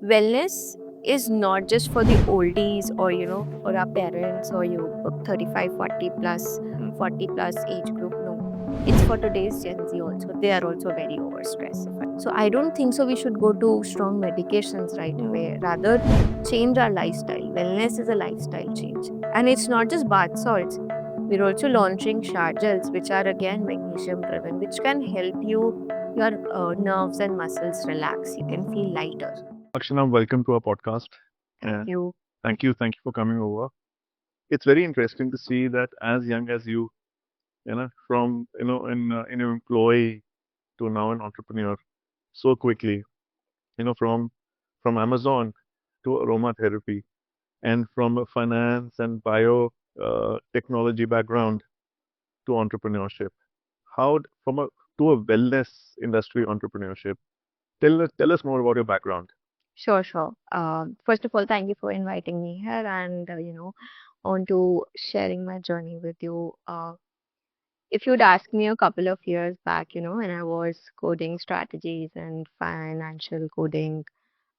wellness is not just for the oldies or for our parents or you 35 40 plus 40 plus age group. No, it's for today's Gen Z also. They are also very overstressed. So I don't think so we should go to strong medications right away. Rather, change our lifestyle. Wellness is a lifestyle change, and it's not just bath salts. We're also launching shower gels, which are again magnesium driven, which can help your nerves and muscles relax. You can feel lighter. Akshana, welcome to our podcast. Thank you. Thank you for coming over. It's very interesting to see that as young as you, from an employee to now an entrepreneur, so quickly, from Amazon to aromatherapy, and from a finance and bio technology background to entrepreneurship. From a to a wellness industry entrepreneurship. Tell us more about your background. Sure, sure. First of all, thank you for inviting me here and, on to sharing my journey with you. If you'd asked me a couple of years back, when I was coding strategies and financial coding,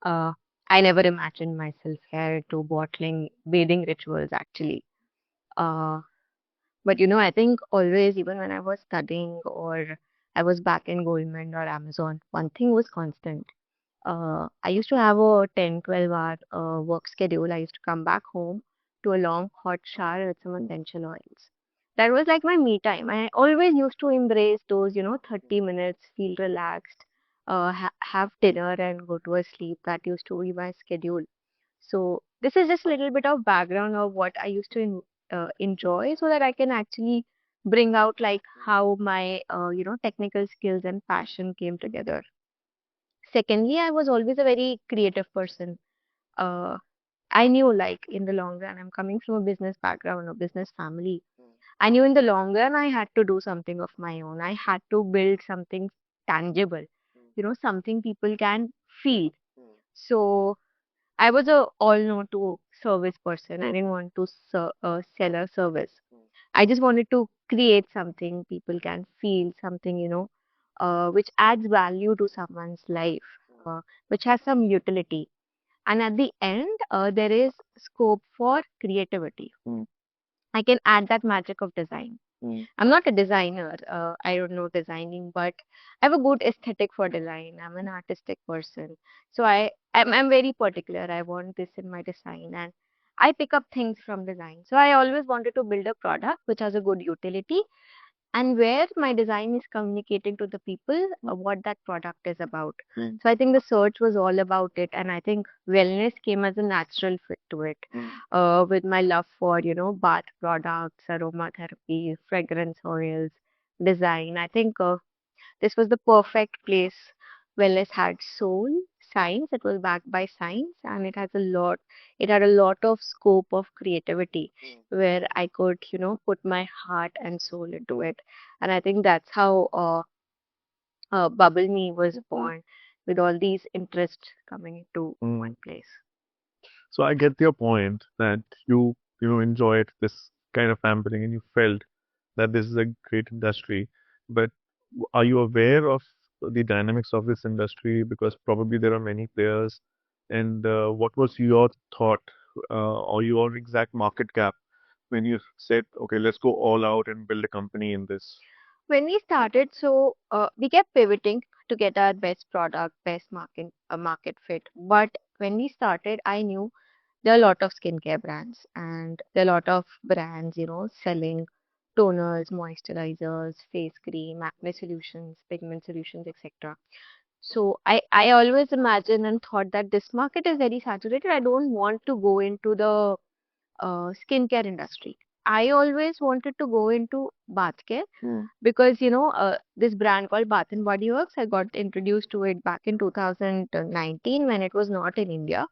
uh, I never imagined myself here to bottling bathing rituals actually. Uh, but, I think always, even when I was studying or I was back in Goldman or Amazon, one thing was constant. I used to have a 10, 12 hour work schedule. I used to come back home to a long hot shower with some essential oils. That was like my me time. I always used to embrace those, 30 minutes, feel relaxed, have dinner and go to a sleep. That used to be my schedule. So this is just a little bit of background of what I used to enjoy so that I can actually bring out like how my, technical skills and passion came together. Secondly, I was always a very creative person. Uh, I knew, like, in the long run, I'm coming from a business background, a business family. I knew in the long run, I had to do something of my own. I had to build something tangible, something people can feel. So I was a all no to service person. I didn't want to sell a service. I just wanted to create something people can feel, something, which adds value to someone's life, which has some utility. And at the end, there is scope for creativity. I can add that magic of design. I'm not a designer. I don't know designing, but I have a good aesthetic for design. I'm an artistic person. So I'm very particular. I want this in my design and I pick up things from design. So I always wanted to build a product which has a good utility and where my design is communicating to the people what that product is about. So I think the search was all about it, and I think wellness came as a natural fit to it. With my love for bath products, aromatherapy, fragrance oils, design. I think this was the perfect place. Wellness had soul, science. It was backed by science, and it has a lot. It had a lot of scope of creativity, where I could, put my heart and soul into it. And I think that's how Bubble Me was born, with all these interests coming into one place. So I get your point that you enjoyed this kind of pampering and you felt that this is a great industry. But are you aware of the dynamics of this industry? Because probably there are many players. And what was your thought or your exact market cap when you said, okay, let's go all out and build a company in this? When we started, so we kept pivoting to get our best product, best market fit. But when we started, I knew there are a lot of skincare brands and there are a lot of brands, selling toners, moisturizers, face cream, acne solutions, pigment solutions, etc. So I always imagined and thought that this market is very saturated. I don't want to go into the skincare industry. I always wanted to go into bath care because this brand called Bath and Body Works. I got introduced to it back in 2019 when it was not in India,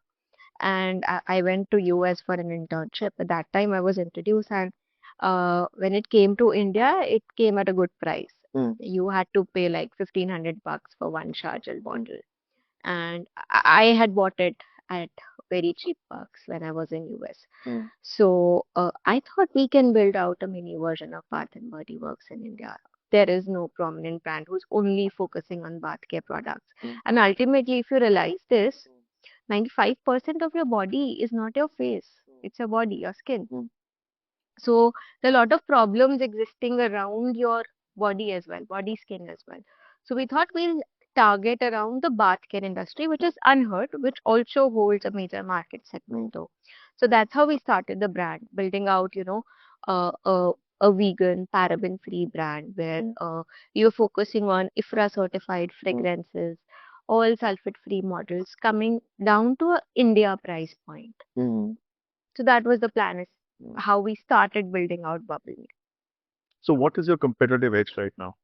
and I went to US for an internship. At that time, I was introduced, and when it came to India, it came at a good price. You had to pay like 1,500 bucks for one shower gel bottle, and I had bought it at very cheap bucks when I was in US. So I thought we can build out a mini version of Bath and Body Works in India. There is no prominent brand who's only focusing on bath care products. And ultimately, if you realize this, 95% of your body is not your face, it's your body, your skin. So there are a lot of problems existing around your body as well, body skin as well. So we thought we'll target around the bath care industry, which is unheard, which also holds a major market segment though. So that's how we started the brand, building out, uh, a, a vegan, paraben-free brand where you're focusing on IFRA certified fragrances, all sulfate-free models coming down to a India price point. So that was the plan, is how we started building out Bubble Me. So what is your competitive edge right now?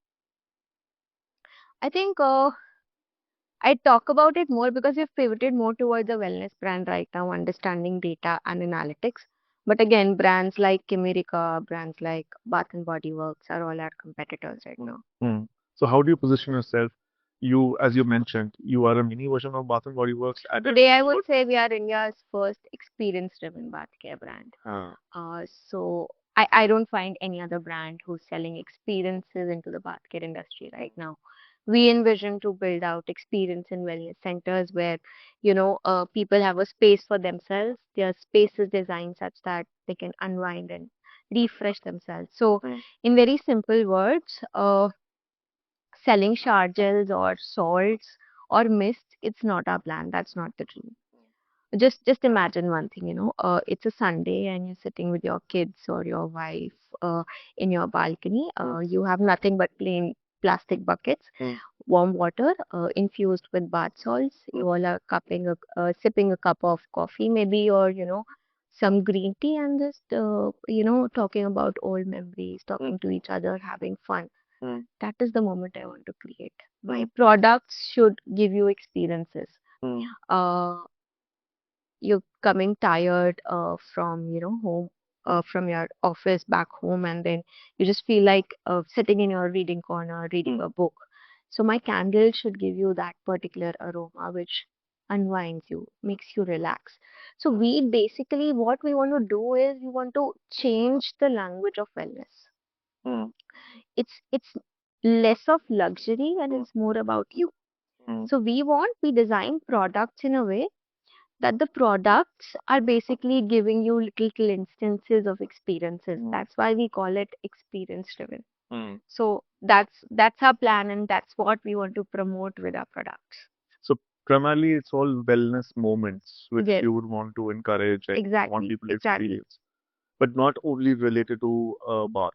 I think I talk about it more because we've pivoted more towards a wellness brand right now, understanding data and analytics. But again, brands like Kimirica, brands like Bath and Body Works are all our competitors right now. Hmm. So how do you position yourself? You, as you mentioned, you are a mini version of Bath and Body Works. And Today, I would say we are India's first experience-driven bath care brand. uh, So I don't find any other brand who's selling experiences into the bath care industry right now. We envision to build out experience and wellness centers where, people have a space for themselves. Their space is designed such that they can unwind and refresh themselves. So, in very simple words, selling shower gels or salts or mist, it's not our plan. That's not the dream. Just imagine one thing, it's a Sunday and you're sitting with your kids or your wife in your balcony. You have nothing but plain plastic buckets, warm water infused with bath salts. You all are sipping a cup of coffee, maybe, or some green tea, and just talking about old memories, talking to each other, having fun. That is the moment I want to create. My products should give you experiences. Uh, you're coming tired from home, from your office back home, and then you just feel like sitting in your reading corner reading a book. So my candle should give you that particular aroma which unwinds you, makes you relax. So we basically, what we want to do is we want to change the language of wellness. It's less of luxury and it's more about you. So we design products in a way that the products are basically giving you little instances of experiences. That's why we call it experience driven. So that's our plan, and that's what we want to promote with our products. so primarily it's all wellness moments which Yes, you would want to encourage and want exactly, people to exactly. experience, but not only related to bath.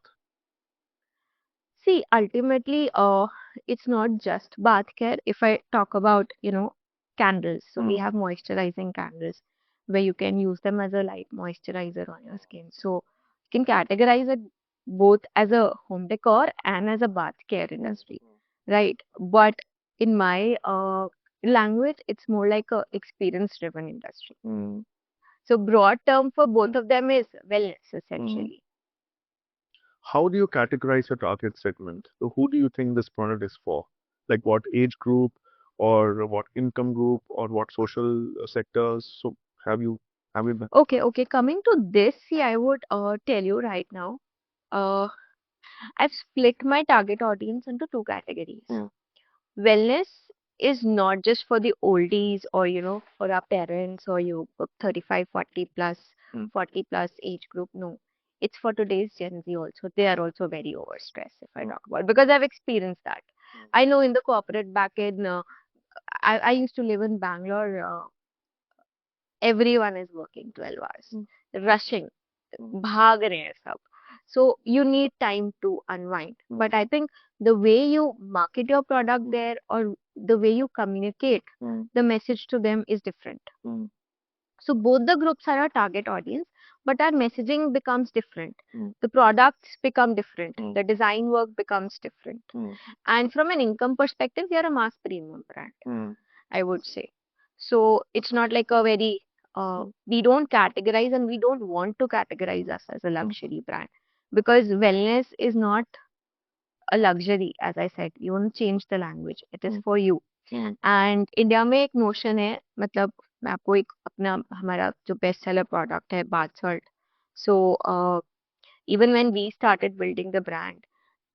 See, ultimately, it's not just bath care. If I talk about, candles, so we have moisturizing candles where you can use them as a light moisturizer on your skin. So you can categorize it both as a home decor and as a bath care industry, right? But in my language, it's more like a experience-driven industry. So broad term for both of them is wellness, essentially. How do you categorize your target segment? So who do you think this product is for? Like what age group or what income group or what social sectors? So have you done? Okay. Coming to this, see, I would tell you right now, uh, I've split my target audience into two categories. Wellness is not just for the oldies or, for our parents or 35, 40 plus, 40 plus age group. No, it's for today's Gen Z also. They are also very overstressed, if I talk about, because I've experienced that. I know in the corporate back in, I used to live in Bangalore. Everyone is working 12 hours, rushing, भाग रहे हैं सब. So you need time to unwind. But I think the way you market your product there, or the way you communicate the message to them is different. So both the groups are our target audience, but our messaging becomes different. The products become different. The design work becomes different. And from an income perspective, we are a mass premium brand, I would say. So it's not like a very, we don't categorize and we don't want to categorize us as a luxury brand, because wellness is not a luxury, as I said. You want to change the language. It is for you. And India में एक notion है, मतलब मैं आपको एक अपना हमारा जो बेस्ट सेलर प्रोडक्ट है bath salt. So even when we started building the brand,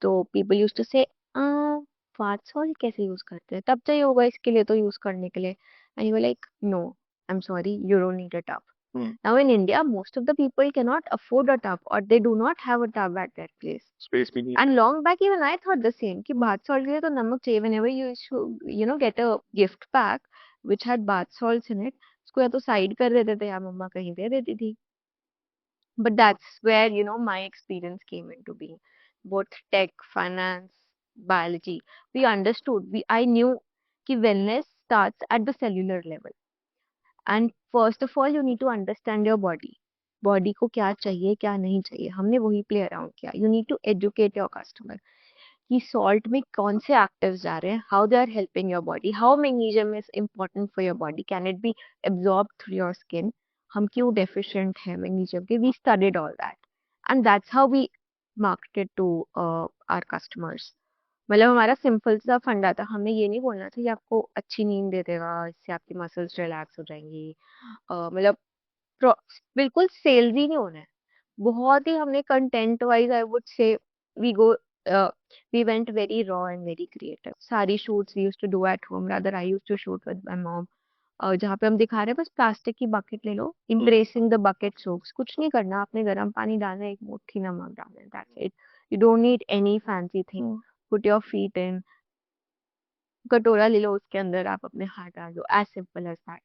तो people used to say bath salt कैसे यूज करते हैं, तब चाहिए होगा इसके लिए तो यूज करने के लिए. And you were like no, I'm sorry, you don't need a tub. Hmm. Now in India, most of the people cannot afford a tub or they do not have a tub at that place. Space we need. And long back, even I thought the same कि bath salt के लिए तो नमक चाहिए. Whenever you used to, get a gift pack which had bath salts in it, उसको या तो side कर देते थे या मम्मा कहीं दे देती थी. But that's where, my experience came into being. Both tech, finance, biology. We understood. I knew कि wellness starts at the cellular level. And first of all, you need to understand your body. Body को क्या चाहिए क्या नहीं चाहिए हमने वही play around किया. You need to educate your customer कि सॉल्ट में कौन से एक्टिव्स जा रहे हैं, how they are helping your body, how magnesium is important for your body, can it be absorb through your skin, हम क्यों डेफिशिएंट है मैग्नीशियम के. We studied all that and that's how we marketed to our customers. मतलब हमारा simple सा फंडा था. हमें ये नहीं बोलना था कि आपको अच्छी नींद दे देगा, इससे आपकी मसल्स रिलैक्स हो जाएंगी. मतलब बिल्कुल सेल्स ही नहीं होना है. बहुत ही हमने content wise I would say we go we went very raw and very creative. सारी shoots we used to do at home, rather I used to shoot with my mom. जहाँ पे हम दिखा रहे हैं बस प्लास्टिक की बकेट ले लो, इम्प्रेसिंग द बकेट सोप्स, कुछ नहीं करना, आपने गर्म पानी डालना है, एक मुट्ठी नमक डालना है, that's it. You don't need any fancy thing. Put your feet in, कटोरा ले लो, उसके अंदर आप अपने हाथ डाल दो, as simple as that.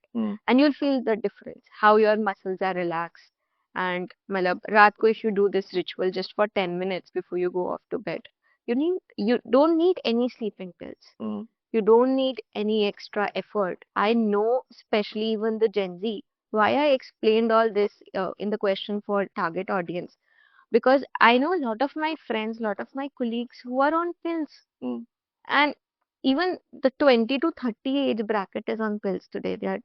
And you'll feel the difference, how your muscles are relaxed. And मतलब रात को if you do this ritual just for 10 minutes before you go off to bed, you don't need any sleeping pills. You don't need any extra effort. I know, especially even the Gen Z, why I explained all this in the question for target audience. Because I know a lot of my friends, lot of my colleagues who are on pills. And even the 20 to 30 age bracket is on pills today. They are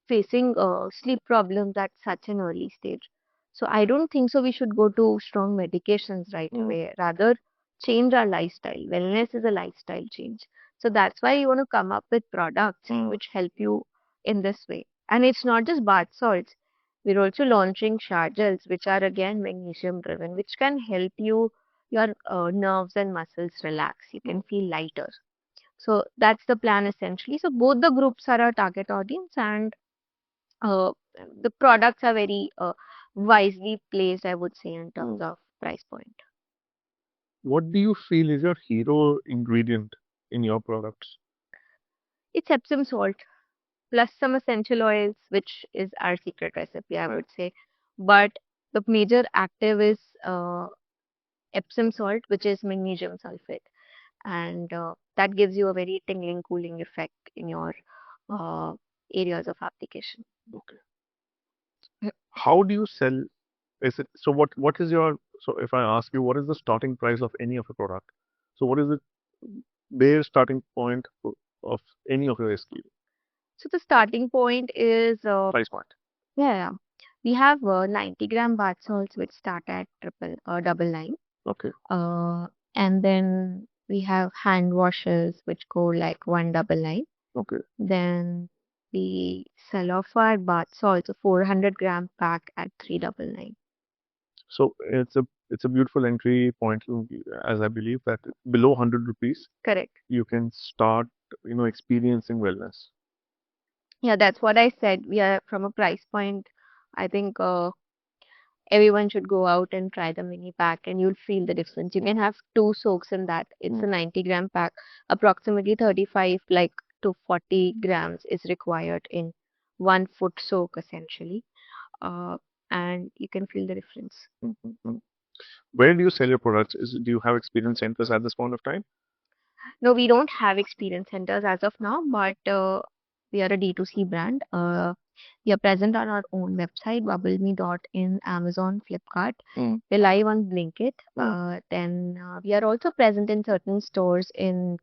facing sleep problems at such an early stage. So I don't think so we should go to strong medications right away. Rather, change our lifestyle. Wellness is a lifestyle change. So that's why you want to come up with products which help you in this way. And it's not just bath salts. We're also launching shower gels, which are again magnesium driven, which can help your nerves and muscles relax. You can feel lighter. So that's the plan essentially. So both the groups are our target audience, and uh, the products are very wisely placed, I would say, in terms of price point. What do you feel is your hero ingredient in your products? It's Epsom salt plus some essential oils, which is our secret recipe, I would say. But the major active is Epsom salt, which is magnesium sulfate, and that gives you a very tingling, cooling effect in your uh, areas of application. Okay. How do you sell? Is it so? What is your so? If I ask you, what is the starting price of any of a product? So what is the bare starting point of any of your SKU? So the starting point is Price point. yeah. We have 90-gram bath salts which start at double nine. Okay. And then we have hand washes which go like 199. Okay. Then we sell off our bath salts, a 400-gram pack at 399. So it's a beautiful entry point, as I believe that below 100 rupees, Correct. you can start, experiencing wellness. Yeah, that's what I said. We are from a price point. I think everyone should go out and try the mini pack and you'll feel the difference. You can have two soaks in that. It's a 90-gram pack. Approximately 35 like to 40 grams is required in 1 foot soak essentially. Uh, and you can feel the difference. Where do you sell your products? Do you have experience centers at this point of time? No, we don't have experience centers as of now, but we are a D2C brand. We are present on our own website, bubbleme.in, Amazon, Flipkart. We're live on Blinkit. Then we are also present in certain stores in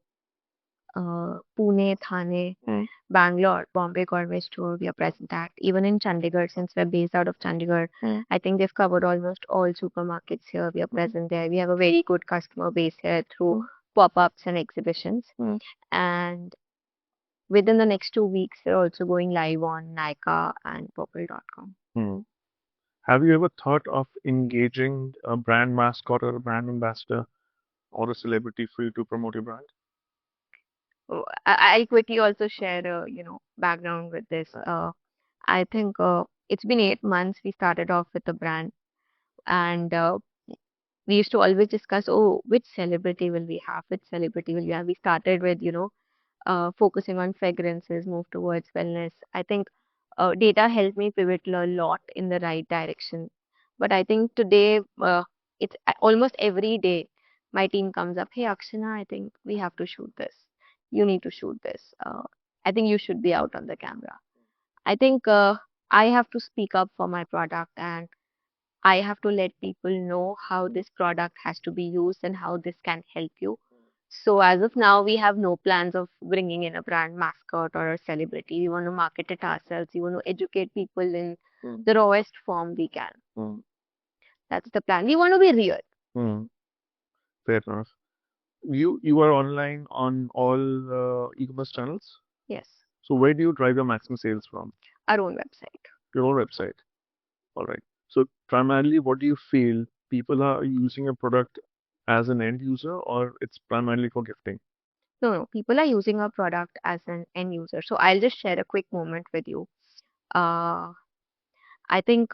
Pune, Thane, Bangalore, Bombay Gourmet Store. We are present at. Even in Chandigarh, since we're based out of Chandigarh, I think they've covered almost all supermarkets here. We are present there. We have a very good customer base here through pop-ups and exhibitions. And within the next 2 weeks, they're also going live on Nykaa and Purple.com. Have you ever thought of engaging a brand mascot or a brand ambassador or a celebrity for you to promote your brand? I'll quickly also share a background with this. I think it's been 8 months. We started off with the brand, and we used to always discuss, oh, which celebrity will we have? Which celebrity will we have? We started with, focusing on fragrances, move towards wellness. I think data helped me pivot a lot in the right direction. But I think today, it's almost every day, my team comes up, hey, Akshana, I think we have to shoot this. You need to shoot this. I think you should be out on the camera. I think I have to speak up for my product, and I have to let people know how this product has to be used and how this can help you. So as of now, we have no plans of bringing in a brand mascot or a celebrity. We want to market it ourselves. We want to educate people in the rawest form we can. That's the plan. We want to be real. Hmm. Fair enough. You are online on all e-commerce channels. Yes, So where do you drive your maximum sales from? our own website. Your own website. All right. So primarily, what do you feel people are using a product as an end user, or it's primarily for gifting? No, no, people are using our product as an end user. So I'll just share a quick moment with you. Uh, I think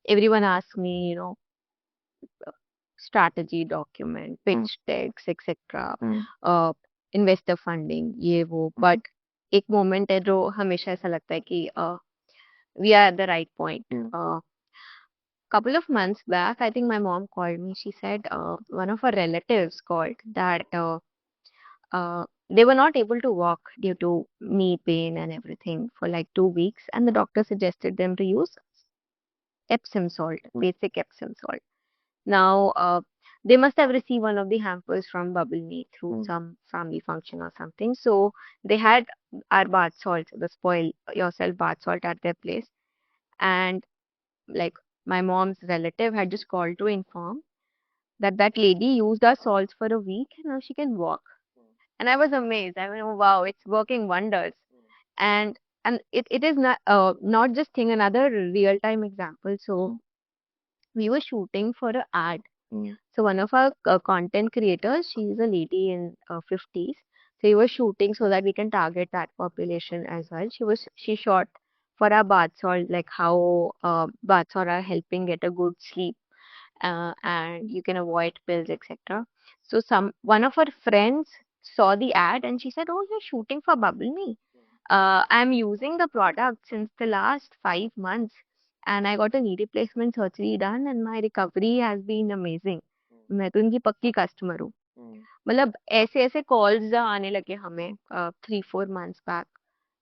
everyone asks me, strategy document, pitch decks, etc. uh, investor funding, ये वो. But एक moment है जो हमेशा ऐसा लगता है कि we are at the right point. Couple of months back, I think my mom called me. She said one of her relatives called that they were not able to walk due to knee pain and everything for like 2 weeks, and the doctor suggested them to use Epsom salt, basic Epsom salt. Now, they must have received one of the hampers from Bubble Me through some family function or something. So they had our bath salt, the spoil yourself bath salt at their place. And like my mom's relative had just called to inform that that lady used our salts for a week and now she can walk. And I was amazed. I mean, oh, wow, it's working wonders. And it is not just thing, another real time example. So we were shooting for an ad. So one of our content creators, she's a lady in 50s. So we were shooting so that we can target that population as well. She shot for our bath salt, like how bath salt are helping get a good sleep, and you can avoid pills, etc. So some one of her friends saw the ad and she said, "Oh, you're shooting for Bubble Me. I'm using the product since the last 5 months, and I got a knee replacement surgery done, and my recovery has been amazing. मैं तो इनकी पक्की customer हूँ." मतलब ऐसे ऐसे calls आने लगे हमें 3-4 months back.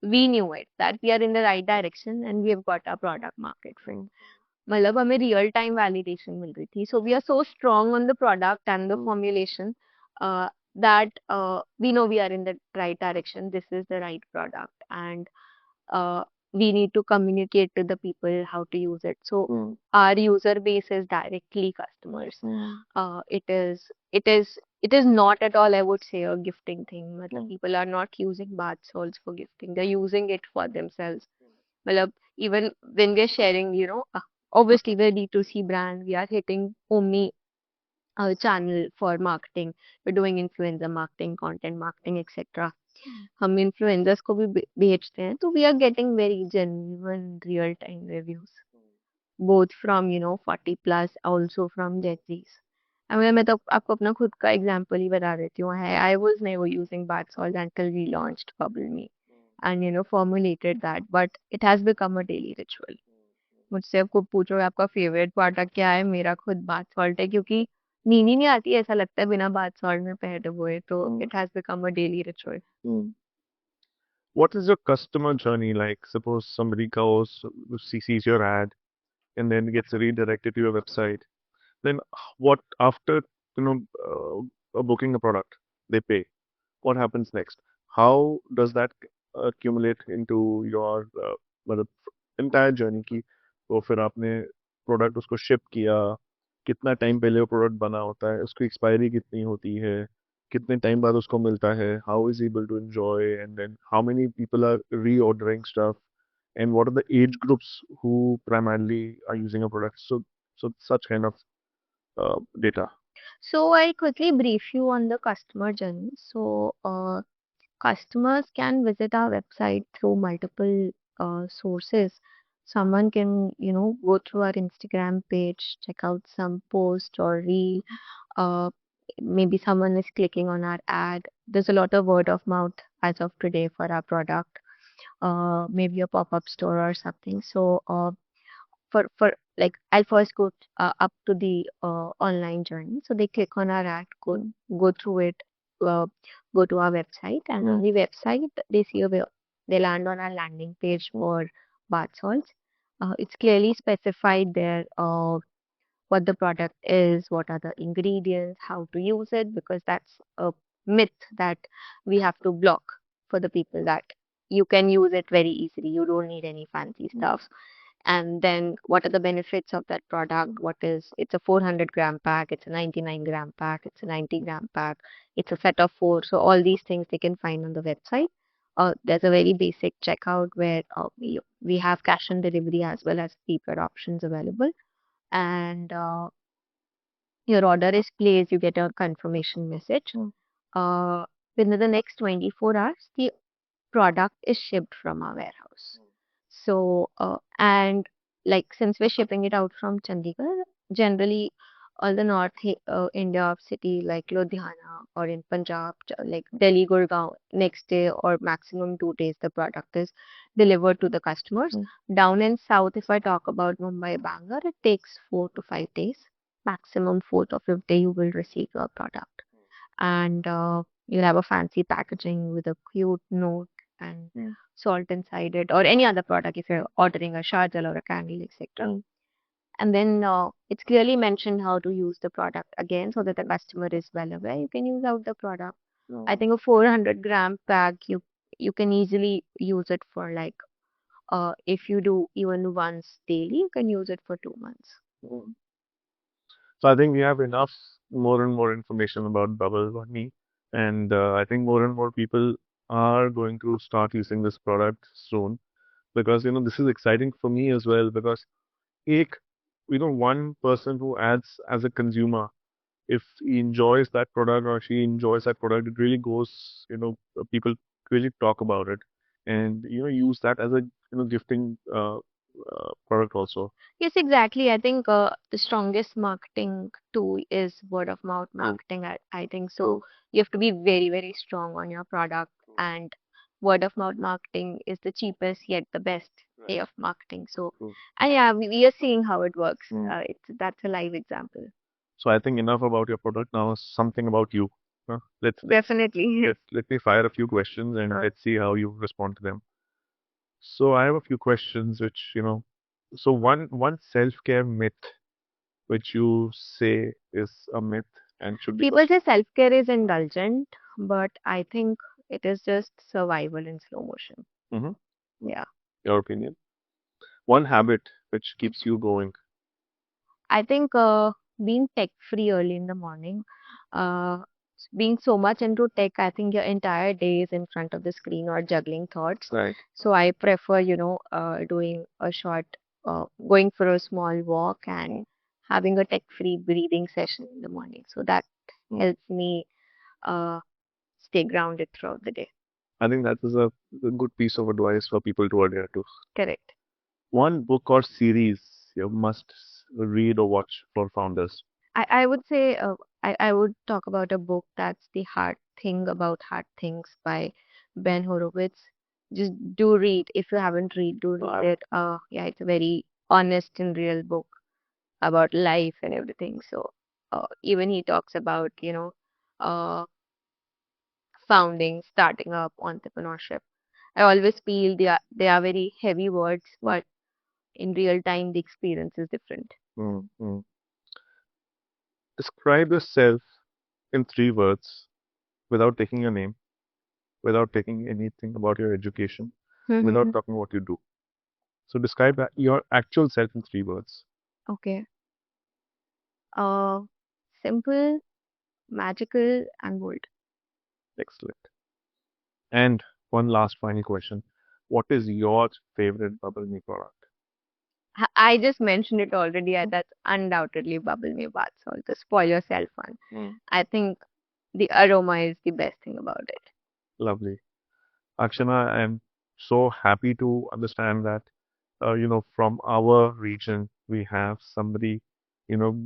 We knew it that we are in the right direction and we have got our product market fit. मतलब हमें रियल टाइम वैलिडेशन मिल रही थी. So we are so strong on the product and the formulation that we know we are in the right direction. This is the right product, and uh, we need to communicate to the people how to use it. So our user base is directly customers. It is not at all, I would say, a gifting thing. मतलब people are not using bath salts for gifting. They're using it for themselves. मतलब even when we're sharing, obviously we're D2C brand, we are hitting Omni channel for marketing. We're doing influencer marketing, content marketing, etc. हम influencers को भी भेजते हैं, तो we are getting very genuine real time reviews, both from 40 plus, also from Gen Zs. मैं तो आपको अपना खुद का एग्जांपल ही बता देती हूँ. I was never using bath salt until we launched Bubble Me and formulated that, but it has become a daily ritual. मुझसे आपको पूछोगे आपका फेवरेट प्रोडक्ट क्या है, मेरा खुद बाथ सॉल्ट है, क्योंकि नींद ही नहीं आती, ऐसा लगता है बिना बाथ सॉल्ट में पैर डुबोए. तो it has become a daily ritual. What is your customer journey like? Suppose somebody goes, sees your ad, and then gets redirected to your website. Then what after booking a product, they pay. What happens next? How does that accumulate into your मतलब entire journey की तो फिर आपने product उसको ship किया कितना time पहले वो प्रोडक्ट बना होता है उसकी एक्सपायरी कितनी होती है कितने टाइम बाद उसको मिलता है how is able to enjoy and then how many people are reordering stuff and what are the age groups who primarily are using a product so such kind of data. So I'll quickly brief you on the customer journey. So customers can visit our website through multiple sources. Someone can, go through our Instagram page, check out some post or reel. Uh, Maybe someone is clicking on our ad. There's a lot of word of mouth as of today for our product. Maybe a pop-up store or something. So, for like I'll first go up to the online journey. So they click on our ad, go through it, uh, go to our website, and on the website they see they land on our landing page for bath salts. It's clearly specified there what the product is, what are the ingredients, how to use it, because that's a myth that we have to block for the people that you can use it very easily. You don't need any fancy stuff. And then what are the benefits of that product? It's a 400-gram pack, it's a 99-gram pack, it's a 90-gram pack, it's a set of four. So all these things they can find on the website. There's a very basic checkout where we have cash on delivery as well as prepaid options available. And your order is placed, you get a confirmation message. Uh, Within the next 24 hours, the product is shipped from our warehouse. So, and like since we're shipping it out from Chandigarh, generally all the India city like Ludhiana or in Punjab, like Delhi, Gurgaon, next day or maximum 2 days, the product is delivered to the customers. Down in south, if I talk about Mumbai, Bangalore, it takes 4 to 5 days. Maximum fourth or fifth day, you will receive your product, and you'll have a fancy packaging with a cute note and salt inside it, or any other product if you're ordering a charger or a candle, etc. And then it's clearly mentioned how to use the product again so that the customer is well aware. You can use out the product. I think a 400-gram pack, you can easily use it for like if you do even once daily, you can use it for 2 months. So I think we have enough more and more information about Bubble Bunny, and I think more and more people are going to start using this product soon because this is exciting for me as well because एक one person who adds as a consumer, if he enjoys that product or she enjoys that product, it really goes, people really talk about it and use that as a gifting product also. Yes, exactly. I think the strongest marketing tool is word of mouth marketing. I think so. You have to be very, very strong on your product, and word of mouth marketing is the cheapest yet the best way of marketing. So, and yeah, we are seeing how it works. That's a live example. So I think enough about your product. Now something about you. Let's Definitely. let me fire a few questions and let's see how you respond to them. So I have a few questions which, so one self-care myth which you say is a myth and should be People say self-care is indulgent, but I think it is just survival in slow motion. Yeah. your opinion. One habit which keeps you going. I think being tech free early in the morning, uh, being so much into tech, I think your entire day is in front of the screen or juggling thoughts. Right. So I prefer, doing a going for a small walk and having a tech free breathing session in the morning. So that helps me uh, stay grounded throughout the day. I think that is a good piece of advice for people to adhere to. Correct. One book or series you must read or watch for founders. I would say I would talk about a book that's The Hard Thing About Hard Things by Ben Horowitz. Just do read. If you haven't read, do read it. Yeah, it's a very honest and real book about life and everything. So even he talks about, uh, founding, starting up, entrepreneurship. I always feel they are very heavy words, but in real time the experience is different. Mm-hmm. Describe yourself in 3 words without taking your name, without taking anything about your education, without talking what you do. So describe your actual self in 3 words. Okay. Uh, Simple, magical, and bold. Excellent. And one last final question. What is your favorite Bubble Me product? I just mentioned it already. That's undoubtedly Bubble Me bath salt. The spoil yourself one. I think the aroma is the best thing about it. Lovely. Akshana, I'm so happy to understand that, from our region, we have somebody,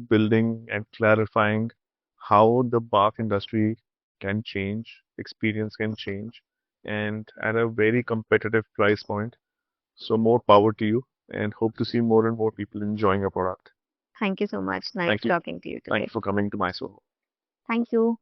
building and clarifying how the bark industry can change, experience can change, and at a very competitive price point. So more power to you, and hope to see more and more people enjoying your product. Thank you so much. Nice Thank you. talking to you Thank you today. for coming to my show. Thank you.